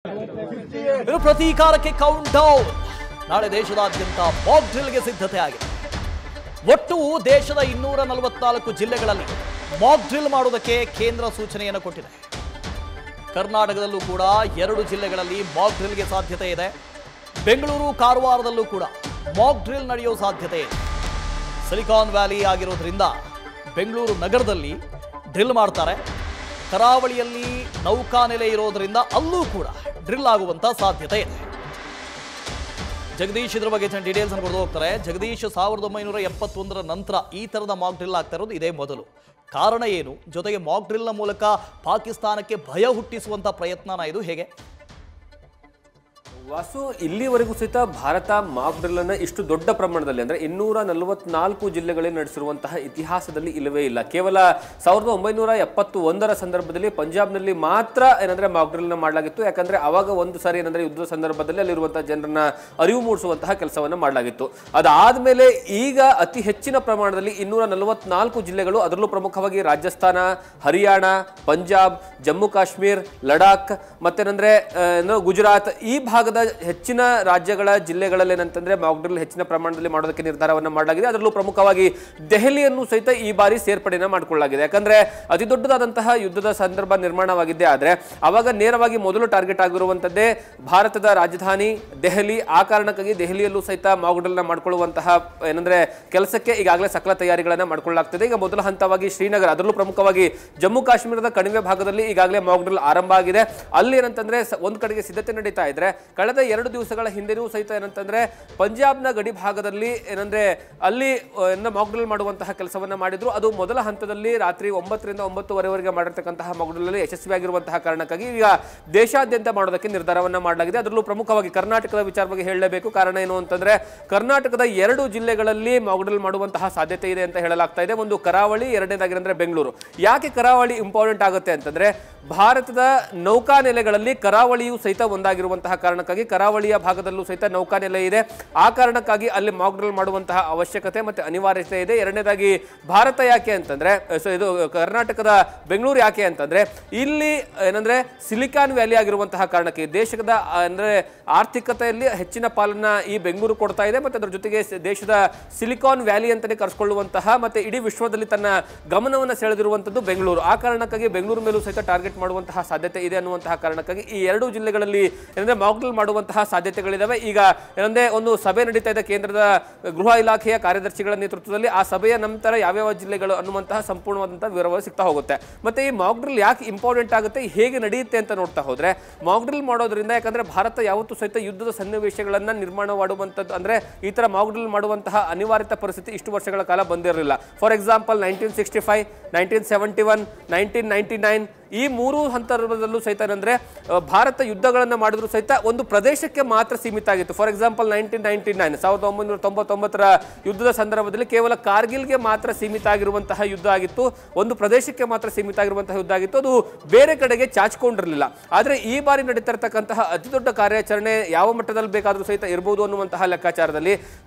ಇನ್ನು ಪ್ರತೀಕಾರಕ್ಕೆ count down. ನಾಳೆ ದೇಶದಾದ್ಯಂತ ಮಾಕ್ ಡ್ರಿಲ್ಗೆ ಸಿದ್ಧತೆ ಆಗಿದೆ. ಒಟ್ಟು ದೇಶದ 244 ಜಿಲ್ಲೆಗಳಲ್ಲಿ ಮಾಕ್ ಡ್ರಿಲ್ ಮಾಡುವುದಕ್ಕೆ ಕೇಂದ್ರ ಸೂಚನೆಯನ್ನು ಕೊಟ್ಟಿದೆ. ಕರ್ನಾಟಕದಲ್ಲೂ ಕೂಡ 2 ಜಿಲ್ಲೆಗಳಲ್ಲಿ ಮಾಕ್ ಡ್ರಿಲ್ಗೆ ಸಾಧ್ಯತೆ ಇದೆ. ಬೆಂಗಳೂರು ಕಾರವಾರದಲ್ಲೂ ಕೂಡ ಮಾಕ್ ಡ್ರಿಲ್ ನಡೆಯುವ ಸಾಧ್ಯತೆ ಇದೆ. ಸಿಲಿಕಾನ್ ವ್ಯಾಲಿ ಆಗಿರೋದ್ರಿಂದ ಬೆಂಗಳೂರು ನಗರದಲ್ಲಿ ಡ್ರಿಲ್ ಮಾಡ್ತಾರೆ. ಕರಾವಳಿಯಲ್ಲಿ ನೌಕಾನೆಲೆ ಇರೋದ್ರಿಂದ ಅಲ್ಲೂ ಕೂಡ ಡ್ರಿಲ್ ಆಗುವಂತ ಸಾಧ್ಯತೆ ಇದೆ. ಜಗದೀಶ್ ಇದ್ರ ಬಗ್ಗೆ ಡೀಟೇಲ್ಸ್ ಅನ್ನು ಕೊಡ್ದು ಹೋಗ್ತಾರೆ. ಜಗದೀಶ್, 1971ರ ನಂತರ ಈ ತರದ ಮಾಕ್ ಡ್ರಿಲ್ ಆಗ್ತಾ ಇರೋದು ಇದೇ ಮೊದಲು. ಕಾರಣ ಏನು? ಜೊತೆಗೆ ಮಾಕ್ ಡ್ರಿಲ್ನ ಮೂಲಕ ಪಾಕಿಸ್ತಾನಕ್ಕೆ ಭಯ ಹುಟ್ಟಿಸುವಂತ ಪ್ರಯತ್ನನ ಇದು ಹೇಗೆ? ವಾಸು, ಇಲ್ಲಿವರೆಗೂ ಸಹಿತ ಭಾರತ ಮಾಕ್ ಡ್ರಿಲ್ ಅನ್ನು ಇಷ್ಟು ದೊಡ್ಡ ಪ್ರಮಾಣದಲ್ಲಿ ಅಂದ್ರೆ 244 ಜಿಲ್ಲೆಗಳಲ್ಲಿ ನಡೆಸಿರುವಂತಹ ಇತಿಹಾಸದಲ್ಲಿ ಇಲ್ಲವೇ ಇಲ್ಲ. ಕೇವಲ 1971ರ ಸಂದರ್ಭದಲ್ಲಿ ಪಂಜಾಬ್ನಲ್ಲಿ ಮಾತ್ರ ಏನಂದ್ರೆ ಮಾಕ್ ಡ್ರಿಲ್ ನ ಮಾಡಲಾಗಿತ್ತು. ಯಾಕಂದ್ರೆ ಅವಾಗ ಒಂದು ಸಾರಿ ಏನಂದ್ರೆ ಯುದ್ಧದ ಸಂದರ್ಭದಲ್ಲಿ ಅಲ್ಲಿರುವಂತಹ ಜನರನ್ನ ಅರಿವು ಮೂಡಿಸುವಂತಹ ಕೆಲಸವನ್ನ ಮಾಡಲಾಗಿತ್ತು. ಅದಾದ್ಮೇಲೆ ಈಗ ಅತಿ ಹೆಚ್ಚಿನ ಪ್ರಮಾಣದಲ್ಲಿ 244 ಜಿಲ್ಲೆಗಳು, ಅದರಲ್ಲೂ ಪ್ರಮುಖವಾಗಿ ರಾಜಸ್ಥಾನ, ಹರಿಯಾಣ, ಪಂಜಾಬ್, ಜಮ್ಮು ಕಾಶ್ಮೀರ್, ಲಡಾಖ್ ಮತ್ತೇನಂದ್ರೆ ಗುಜರಾತ್ ಈ ಭಾಗದ ಹೆಚ್ಚಿನ ರಾಜ್ಯಗಳ ಜಿಲ್ಲೆಗಳಲ್ಲಿ ಏನಂತಂದ್ರೆ ಮಾಕ್ ಡ್ರಿಲ್ ಹೆಚ್ಚಿನ ಪ್ರಮಾಣದಲ್ಲಿ ಮಾಡೋದಕ್ಕೆ ನಿರ್ಧಾರವನ್ನ ಮಾಡಲಾಗಿದೆ. ಅದರಲ್ಲೂ ಪ್ರಮುಖವಾಗಿ ದೆಹಲಿಯನ್ನು ಸಹಿತ ಈ ಬಾರಿ ಸೇರ್ಪಡೆನ ಮಾಡಿಕೊಳ್ಳಲಾಗಿದೆ. ಯಾಕಂದ್ರೆ ಅತಿ ದೊಡ್ಡದಾದಂತಹ ಯುದ್ಧದ ಸಂದರ್ಭ ನಿರ್ಮಾಣವಾಗಿದ್ದೇ ಆದ್ರೆ ಅವಾಗ ನೇರವಾಗಿ ಮೊದಲು ಟಾರ್ಗೆಟ್ ಆಗಿರುವಂತದ್ದೇ ಭಾರತದ ರಾಜಧಾನಿ ದೆಹಲಿ. ಆ ಕಾರಣಕ್ಕಾಗಿ ದೆಹಲಿಯಲ್ಲೂ ಸಹಿತ ಮಾಕ್ ಡ್ರಿಲ್ ನ ಮಾಡಿಕೊಳ್ಳುವಂತಹ ಏನಂದ್ರೆ ಕೆಲಸಕ್ಕೆ ಈಗಾಗಲೇ ಸಕಲ ತಯಾರಿಗಳನ್ನ ಮಾಡಿಕೊಳ್ಳಲಾಗ್ತದೆ. ಈಗ ಮೊದಲ ಹಂತವಾಗಿ ಶ್ರೀನಗರ, ಅದರಲ್ಲೂ ಪ್ರಮುಖವಾಗಿ ಜಮ್ಮು ಕಾಶ್ಮೀರದ ಕಣಿವೆ ಭಾಗದಲ್ಲಿ ಈಗಾಗಲೇ ಮಾಕ್ ಡ್ರಿಲ್ ಆರಂಭ ಆಗಿದೆ. ಅಲ್ಲಿ ಏನಂತಂದ್ರೆ ಒಂದ್ ಕಡೆಗೆ ಸಿದ್ಧತೆ ನಡೀತಾ ಇದ್ರೆ, ಕಳೆದ 2 ದಿವಸಗಳ ಹಿಂದೆಯೂ ಸಹಿತ ಏನಂತಂದ್ರೆ ಪಂಜಾಬ್ನ ಗಡಿ ಭಾಗದಲ್ಲಿ ಏನಂದ್ರೆ ಅಲ್ಲಿ ಮಾಕ್ ಡ್ರಿಲ್ ಮಾಡುವಂತಹ ಕೆಲಸವನ್ನ ಮಾಡಿದ್ರು. ಅದು ಮೊದಲ ಹಂತದಲ್ಲಿ ರಾತ್ರಿ 9ರಿಂದ 9:30ವರೆಗೆ ಮಾಡಿರ್ತಕ್ಕಂತಹ ಮಾಕ್ ಡ್ರಿಲ್ ಅಲ್ಲಿ ಯಶಸ್ವಿಯಾಗಿರುವಂತಹ ಕಾರಣಕ್ಕಾಗಿ ಈಗ ದೇಶಾದ್ಯಂತ ಮಾಡೋದಕ್ಕೆ ನಿರ್ಧಾರವನ್ನ ಮಾಡಲಾಗಿದೆ. ಅದರಲ್ಲೂ ಪ್ರಮುಖವಾಗಿ ಕರ್ನಾಟಕದ ವಿಚಾರ ಬಗ್ಗೆ ಹೇಳಲೇಬೇಕು. ಕಾರಣ ಏನು ಅಂತಂದ್ರೆ ಕರ್ನಾಟಕದ 2 ಜಿಲ್ಲೆಗಳಲ್ಲಿ ಮಾಕ್ ಡ್ರಿಲ್ ಮಾಡುವಂತಹ ಸಾಧ್ಯತೆ ಇದೆ ಅಂತ ಹೇಳಲಾಗ್ತಾ ಇದೆ. ಒಂದು ಕರಾವಳಿ, ಎರಡನೇದಾಗಿರಂದ್ರೆ ಬೆಂಗಳೂರು. ಯಾಕೆ ಕರಾವಳಿ ಇಂಪಾರ್ಟೆಂಟ್ ಆಗುತ್ತೆ ಅಂತಂದ್ರೆ ಭಾರತದ ನೌಕಾನೆಲೆಗಳಲ್ಲಿ ಕರಾವಳಿಯು ಸಹಿತ ಒಂದಾಗಿರುವಂತಹ ಕಾರಣಕ್ಕಾಗಿ ಕರಾವಳಿಯ ಭಾಗದಲ್ಲೂ ಸಹಿತ ನೌಕಾನೆಲೆ ಇದೆ. ಆ ಕಾರಣಕ್ಕಾಗಿ ಅಲ್ಲಿ ಮಾಕ್ ಡ್ರಿಲ್ ಮಾಡುವಂತಹ ಅವಶ್ಯಕತೆ ಮತ್ತೆ ಅನಿವಾರ್ಯತೆ ಇದೆ. ಎರಡನೇದಾಗಿ ಭಾರತ ಯಾಕೆ ಅಂತಂದ್ರೆ ಇದು ಕರ್ನಾಟಕದ ಬೆಂಗಳೂರು ಯಾಕೆ ಅಂತಂದ್ರೆ ಇಲ್ಲಿ ಏನಂದ್ರೆ ಸಿಲಿಕಾನ್ ವ್ಯಾಲಿ ಆಗಿರುವಂತಹ ಕಾರಣಕ್ಕೆ ದೇಶದ ಅಂದ್ರೆ ಆರ್ಥಿಕತೆಯಲ್ಲಿ ಹೆಚ್ಚಿನ ಪಾಲನ್ನ ಈ ಬೆಂಗಳೂರು ಕೊಡ್ತಾ ಇದೆ. ಮತ್ತೆ ಅದರ ಜೊತೆಗೆ ದೇಶದ ಸಿಲಿಕಾನ್ ವ್ಯಾಲಿ ಅಂತಾನೆ ಕರೆಸ್ಕೊಳ್ಳುವಂತಹ ಮತ್ತೆ ಇಡೀ ವಿಶ್ವದಲ್ಲಿ ತನ್ನ ಗಮನವನ್ನು ಸೆಳೆದಿರುವಂತದ್ದು ಬೆಂಗಳೂರು. ಆ ಕಾರಣಕ್ಕಾಗಿ ಬೆಂಗಳೂರು ಮೇಲೂ ಸಹಿತ ಟಾರ್ಗೆಟ್ ಮಾಡುವಂತಹ ಸಾಧ್ಯತೆ ಇದೆ ಅನ್ನುವಂತಹ ಕಾರಣಕ್ಕಾಗಿ ಈ 2 ಜಿಲ್ಲೆಗಳಲ್ಲಿ ಏನಂದ್ರೆ ಮಾಕ್ ಡ್ರಿಲ್ ಮಾಡುವಂತಹ ಸಾಧ್ಯತೆಗಳಿದಾವೆ. ಈಗ ಏನಂದ್ರೆ ಒಂದು ಸಭೆ ನಡೀತಾ ಇದೆ ಕೇಂದ್ರದ ಗೃಹ ಇಲಾಖೆಯ ಕಾರ್ಯದರ್ಶಿಗಳ ನೇತೃತ್ವದಲ್ಲಿ. ಆ ಸಭೆಯ ನಂತರ ಯಾವ್ಯಾವ ಜಿಲ್ಲೆಗಳು ಅನ್ನುವಂತಹ ಸಂಪೂರ್ಣವಾದಂತಹ ವಿವರಗಳು ಸಿಗ್ತಾ ಹೋಗುತ್ತೆ. ಮತ್ತೆ ಈ ಮಾಕ್ ಡ್ರಿಲ್ ಯಾಕೆ ಇಂಪಾರ್ಟೆಂಟ್ ಆಗುತ್ತೆ, ಹೇಗೆ ನಡೆಯುತ್ತೆ ಅಂತ ನೋಡ್ತಾ ಹೋದ್ರೆ, ಮಾಕ್ ಡ್ರಿಲ್ ಮಾಡೋದ್ರಿಂದ ಯಾಕಂದ್ರೆ ಭಾರತ ಯಾವತ್ತೂ ಸಹಿತ ಯುದ್ಧದ ಸನ್ನಿವೇಶಗಳನ್ನ ನಿರ್ಮಾಣ ಮಾಡುವಂತದ್ದು ಅಂದ್ರೆ ಈ ತರ ಮಾಕ್ ಡ್ರಿಲ್ ಮಾಡುವಂತಹ ಅನಿವಾರ್ಯತೆ ಪರಿಸ್ಥಿತಿ ಇಷ್ಟು ವರ್ಷಗಳ ಕಾಲ ಬಂದಿರಲಿಲ್ಲ. ಫಾರ್ ಎಕ್ಸಾಂಪಲ್ 1965, 1971, 1999 ಈ 3 ಹಂತದಲ್ಲೂ ಸಹಿತ ಏನಂದ್ರೆ ಭಾರತ ಯುದ್ಧಗಳನ್ನು ಮಾಡಿದ್ರು ಸಹಿತ ಒಂದು ಪ್ರದೇಶಕ್ಕೆ ಮಾತ್ರ ಸೀಮಿತ ಆಗಿತ್ತು. ಫಾರ್ ಎಕ್ಸಾಂಪಲ್ 1999 ಯುದ್ಧದ ಸಂದರ್ಭದಲ್ಲಿ ಕೇವಲ ಕಾರ್ಗಿಲ್ಗೆ ಮಾತ್ರ ಸೀಮಿತ ಆಗಿರುವಂತಹ ಯುದ್ಧ ಆಗಿತ್ತು. ಒಂದು ಪ್ರದೇಶಕ್ಕೆ ಮಾತ್ರ ಸೀಮಿತ ಆಗಿರುವಂತಹ ಯುದ್ಧ ಆಗಿತ್ತು. ಅದು ಬೇರೆ ಕಡೆಗೆ ಚಾಚಿಕೊಂಡಿರಲಿಲ್ಲ. ಆದ್ರೆ ಈ ಬಾರಿ ನಡೀತಿರ್ತಕ್ಕಂತಹ ಅತಿ ದೊಡ್ಡ ಕಾರ್ಯಾಚರಣೆ ಯಾವ ಮಟ್ಟದಲ್ಲಿ ಬೇಕಾದರೂ ಸಹಿತ ಇರಬಹುದು ಅನ್ನುವಂತಹ ಲೆಕ್ಕಾಚಾರದಲ್ಲಿ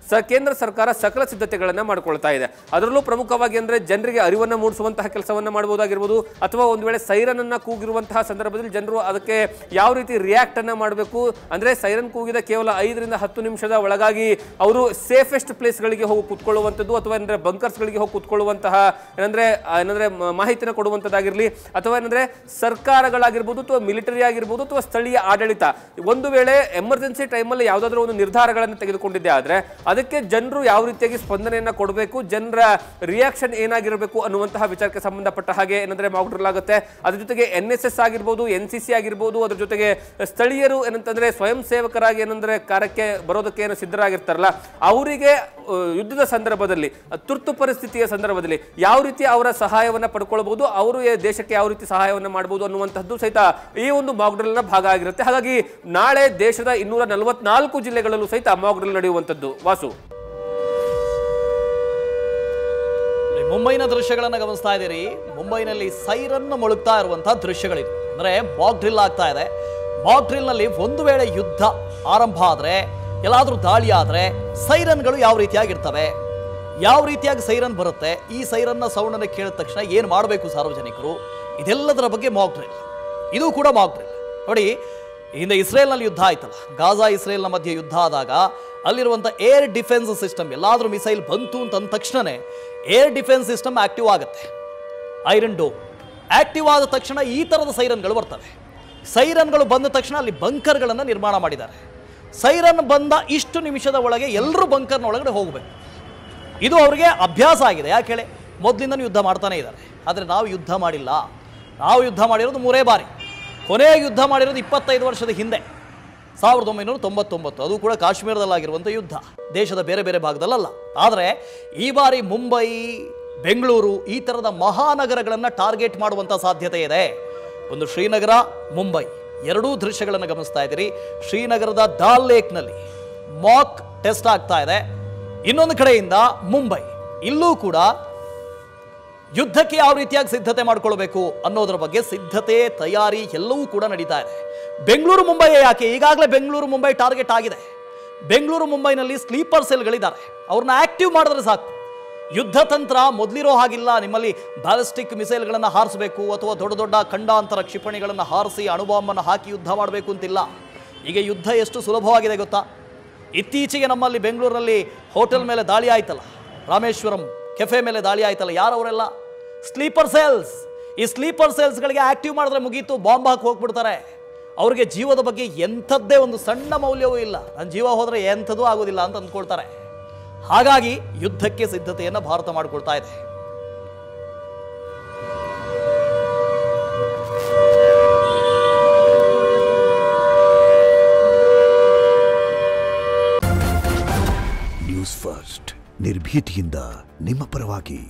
ಕೇಂದ್ರ ಸರ್ಕಾರ ಸಕಲ ಸಿದ್ಧತೆಗಳನ್ನ ಮಾಡಿಕೊಳ್ತಾ ಇದೆ. ಅದರಲ್ಲೂ ಪ್ರಮುಖವಾಗಿ ಅಂದ್ರೆ ಜನರಿಗೆ ಅರಿವನ್ನ ಮೂಡಿಸುವಂತಹ ಕೆಲಸವನ್ನ ಮಾಡಬಹುದಾಗಿರ್ಬೋದು, ಅಥವಾ ಒಂದು ವೇಳೆ ಸೈರನ್ ಅನ್ನ ಕೂಗಿರುವಂತಹ ಸಂದರ್ಭದಲ್ಲಿ ಜನರು ಅದಕ್ಕೆ ಯಾವ ರೀತಿ ರಿಯಾಕ್ಟ್ ಅನ್ನ ಮಾಡಬೇಕು ಅಂದ್ರೆ ಸೈರನ್ ಕೂಗಿದ ಕೇವಲ 5ರಿಂದ 10 ನಿಮಿಷದ ಒಳಗಾಗಿ ಅವರು ಸೇಫೆಸ್ಟ್ ಪ್ಲೇಸ್ ಗಳಿಗೆ ಹೋಗಿ ಕೂತ್ಕೊಳ್ಳುವಂಥದ್ದು, ಅಥವಾ ಏನಂದ್ರೆ ಬಂಕರ್ಸ್ ಗಳಿಗೆ ಹೋಗಿ ಕೂತ್ಕೊಳ್ಳುವಂತಹ ಏನಂದ್ರೆ ಮಾಹಿತಿನ ಕೊಡುವಂತದ್ದಾಗಿರ್ಲಿ, ಅಥವಾ ಏನಂದ್ರೆ ಸರ್ಕಾರಗಳಾಗಿರ್ಬೋದು ಅಥವಾ ಮಿಲಿಟರಿ ಆಗಿರ್ಬೋದು ಅಥವಾ ಸ್ಥಳೀಯ ಆಡಳಿತ ಒಂದು ವೇಳೆ ಎಮರ್ಜೆನ್ಸಿ ಟೈಮಲ್ಲಿ ಯಾವುದಾದ್ರೂ ಒಂದು ನಿರ್ಧಾರಗಳನ್ನು ತೆಗೆದುಕೊಂಡಿದ್ದೆ ಆದ್ರೆ ಅದಕ್ಕೆ ಜನರು ಯಾವ ರೀತಿಯಾಗಿ ಸ್ಪಂದನೆಯನ್ನ ಕೊಡಬೇಕು, ಜನರ ರಿಯಾಕ್ಷನ್ ಏನಾಗಿರಬೇಕು ಅನ್ನುವಂತಹ ವಿಚಾರಕ್ಕೆ ಸಂಬಂಧಪಟ್ಟ ಹಾಗೆ ಏನಂದ್ರೆ ಮಾಕ್ ಡ್ರಿಲ್ ಆಗುತ್ತೆ. ಅದ್ರ ಜೊತೆಗೆ NSS ಆಗಿರ್ಬೋದು, NCC ಆಗಿರ್ಬೋದು, ಅದ್ರ ಜೊತೆಗೆ ಸ್ಥಳೀಯರು ಏನಂತಂದ್ರೆ ಸ್ವಯಂ ಸೇವಕರಾಗಿ ಏನಂದ್ರೆ ಕಾರ್ಯಕ್ಕೆ ಬರೋದಕ್ಕೆ ಏನು ಸಿದ್ಧರಾಗಿರ್ತಾರಲ್ಲ ಅವರಿಗೆ ಯುದ್ಧದ ಸಂದರ್ಭದಲ್ಲಿ, ತುರ್ತು ಪರಿಸ್ಥಿತಿಯ ಸಂದರ್ಭದಲ್ಲಿ ಯಾವ ರೀತಿ ಅವರ ಸಹಾಯವನ್ನ ಪಡ್ಕೊಳ್ಬಹುದು, ಅವರು ದೇಶಕ್ಕೆ ಯಾವ ರೀತಿ ಸಹಾಯವನ್ನ ಮಾಡಬಹುದು ಅನ್ನುವಂಥದ್ದು ಸಹಿತ ಈ ಒಂದು ಮಾಕ್ ಡ್ರಿಲ್ ನ ಭಾಗ ಆಗಿರುತ್ತೆ. ಹಾಗಾಗಿ ನಾಳೆ ದೇಶದ 244 ಜಿಲ್ಲೆಗಳಲ್ಲೂ ಸಹಿತ ಮಾಕ್ ಡ್ರಿಲ್ ನಡೆಯುವಂಥದ್ದು. ವಾಸು, ಮುಂಬೈನ ದೃಶ್ಯಗಳನ್ನು ಗಮನಿಸ್ತಾ ಇದ್ದೀರಿ. ಮುಂಬೈನಲ್ಲಿ ಸೈರನ್ ಮೊಳಗ್ತಾ ಇರುವಂತಹ ದೃಶ್ಯಗಳಿವೆ. ಅಂದ್ರೆ ಮಾಕ್ ಡ್ರಿಲ್ ಆಗ್ತಾ ಇದೆ. ಮಾಕ್ ಡ್ರಿಲ್ ನಲ್ಲಿ ಒಂದು ವೇಳೆ ಯುದ್ಧ ಆರಂಭ ಆದ್ರೆ, ಎಲ್ಲಾದ್ರೂ ದಾಳಿ ಆದ್ರೆ ಸೈರನ್ಗಳು ಯಾವ ರೀತಿಯಾಗಿರ್ತವೆ, ಯಾವ ರೀತಿಯಾಗಿ ಸೈರನ್ ಬರುತ್ತೆ, ಈ ಸೈರನ್ನ ಸೌಂಡ್ ಅನ್ನು ಕೇಳಿದ ತಕ್ಷಣ ಏನು ಮಾಡಬೇಕು ಸಾರ್ವಜನಿಕರು, ಇದೆಲ್ಲದರ ಬಗ್ಗೆ ಮಾಕ್ ಡ್ರಿಲ್. ಇದು ಕೂಡ ಮಾಕ್ ಡ್ರಿಲ್ ನೋಡಿ. ಹಿಂದೆ ಇಸ್ರೇಲ್ನಲ್ಲಿ ಯುದ್ಧ ಆಯ್ತಲ್ಲ, ಗಾಜಾ ಇಸ್ರೇಲ್ನ ಮಧ್ಯೆ ಯುದ್ಧ ಆದಾಗ ಅಲ್ಲಿರುವಂಥ ಏರ್ ಡಿಫೆನ್ಸ್ ಸಿಸ್ಟಮ್, ಎಲ್ಲಾದರೂ ಮಿಸೈಲ್ ಬಂತು ಅಂತಂದ ತಕ್ಷಣವೇ ಏರ್ ಡಿಫೆನ್ಸ್ ಸಿಸ್ಟಮ್ ಆಕ್ಟಿವ್ ಆಗುತ್ತೆ. ಐರನ್ ಡೋಮ್ ಆಕ್ಟಿವ್ ಆದ ತಕ್ಷಣ ಈ ಥರದ ಸೈರನ್ಗಳು ಬರ್ತವೆ. ಸೈರನ್ಗಳು ಬಂದ ತಕ್ಷಣ ಅಲ್ಲಿ ಬಂಕರ್ಗಳನ್ನು ನಿರ್ಮಾಣ ಮಾಡಿದ್ದಾರೆ. ಸೈರನ್ ಬಂದ ಇಷ್ಟು ನಿಮಿಷದ ಒಳಗೆ ಎಲ್ಲರೂ ಬಂಕರ್ನ ಒಳಗಡೆ ಹೋಗಬೇಕು. ಇದು ಅವರಿಗೆ ಅಭ್ಯಾಸ ಆಗಿದೆ. ಯಾಕೆ ಹೇಳಿ, ಮೊದಲಿಂದನೂ ಯುದ್ಧ ಮಾಡ್ತಾನೆ ಇದ್ದಾರೆ. ಆದರೆ ನಾವು ಯುದ್ಧ ಮಾಡಿಲ್ಲ. ನಾವು ಯುದ್ಧ ಮಾಡಿರೋದು 3 ಬಾರಿ. ಕೊನೆಯ ಯುದ್ಧ ಮಾಡಿರೋದು 25 ವರ್ಷದ ಹಿಂದೆ 1999, ಅದು ಕೂಡ ಕಾಶ್ಮೀರದಲ್ಲಾಗಿರುವಂಥ ಯುದ್ಧ, ದೇಶದ ಬೇರೆ ಬೇರೆ ಭಾಗದಲ್ಲಲ್ಲ. ಆದರೆ ಈ ಬಾರಿ ಮುಂಬೈ, ಬೆಂಗಳೂರು ಈ ಥರದ ಮಹಾನಗರಗಳನ್ನು ಟಾರ್ಗೆಟ್ ಮಾಡುವಂಥ ಸಾಧ್ಯತೆ ಇದೆ. ಒಂದು ಶ್ರೀನಗರ, ಮುಂಬೈ ಎರಡೂ ದೃಶ್ಯಗಳನ್ನು ಗಮನಿಸ್ತಾ ಇದ್ದೀರಿ. ಶ್ರೀನಗರದ ದಾಲ್ ಲೇಕ್ನಲ್ಲಿ ಮಾಕ್ ಟೆಸ್ಟ್ ಆಗ್ತಾ ಇದೆ. ಇನ್ನೊಂದು ಕಡೆಯಿಂದ ಮುಂಬೈ, ಇಲ್ಲೂ ಕೂಡ ಯುದ್ಧಕ್ಕೆ ಯಾವ ರೀತಿಯಾಗಿ ಸಿದ್ಧತೆ ಮಾಡ್ಕೊಳ್ಬೇಕು ಅನ್ನೋದ್ರ ಬಗ್ಗೆ ಸಿದ್ಧತೆ, ತಯಾರಿ ಎಲ್ಲವೂ ಕೂಡ ನಡೀತಾ ಇದೆ. ಬೆಂಗಳೂರು ಮುಂಬೈ ಯಾಕೆ, ಈಗಾಗಲೇ ಬೆಂಗಳೂರು ಮುಂಬೈ ಟಾರ್ಗೆಟ್ ಆಗಿದೆ. ಬೆಂಗಳೂರು ಮುಂಬೈನಲ್ಲಿ ಸ್ಲೀಪರ್ ಸೆಲ್ಗಳಿದ್ದಾರೆ, ಅವ್ರನ್ನ ಆಕ್ಟಿವ್ ಮಾಡಿದ್ರೆ ಸಾಕು. ಯುದ್ಧ ತಂತ್ರ ಮೊದಲಿರೋ ಹಾಗಿಲ್ಲ. ನಿಮ್ಮಲ್ಲಿ ಬ್ಯಾಲಿಸ್ಟಿಕ್ ಮಿಸೈಲ್ಗಳನ್ನು ಹಾರಿಸಬೇಕು ಅಥವಾ ದೊಡ್ಡ ದೊಡ್ಡ ಖಂಡಾಂತರ ಕ್ಷಿಪಣಿಗಳನ್ನು ಹಾರಿಸಿ ಅಣುಬಾಂಬನ್ನು ಹಾಕಿ ಯುದ್ಧ ಮಾಡಬೇಕು ಅಂತಿಲ್ಲ. ಈಗ ಯುದ್ಧ ಎಷ್ಟು ಸುಲಭವಾಗಿದೆ ಗೊತ್ತಾ? ಇತ್ತೀಚೆಗೆ ನಮ್ಮಲ್ಲಿ ಬೆಂಗಳೂರಿನಲ್ಲಿ ಹೋಟೆಲ್ ಮೇಲೆ ದಾಳಿ ಆಯ್ತಲ್ಲ, ರಾಮೇಶ್ವರಂ ಕೆಫೆ ಮೇಲೆ ದಾಳಿ ಆಯ್ತಲ್ಲ, ಯಾರವರೆಲ್ಲ? Sleeper cells. ಈ ಸ್ಲೀಪರ್ ಸೆಲ್ಸ್ಗಳಿಗೆ ಆಕ್ಟಿವ್ ಮಾಡಿದ್ರೆ ಮುಗೀತು, ಬಾಂಬ್ ಹಾಕಿ ಹೋಗ್ಬಿಡ್ತಾರೆ. ಅವ್ರಿಗೆ ಜೀವದ ಬಗ್ಗೆ ಎಂಥದ್ದೇ ಒಂದು ಸಣ್ಣ ಮೌಲ್ಯವೂ ಇಲ್ಲ. ನನ್ನ ಜೀವ ಹೋದರೆ ಎಂಥದೂ ಆಗೋದಿಲ್ಲ ಅಂತ ಅಂದ್ಕೊಳ್ತಾರೆ. ಹಾಗಾಗಿ ಯುದ್ಧಕ್ಕೆ ಸಿದ್ಧತೆಯನ್ನು ಭಾರತ ಮಾಡಿಕೊಳ್ತಾ ಇದೆ. ನ್ಯೂಸ್ ಫಸ್ಟ್, ನಿರ್ಭೀತಿಯಿಂದ ನಿಮ್ಮ ಪರವಾಗಿ.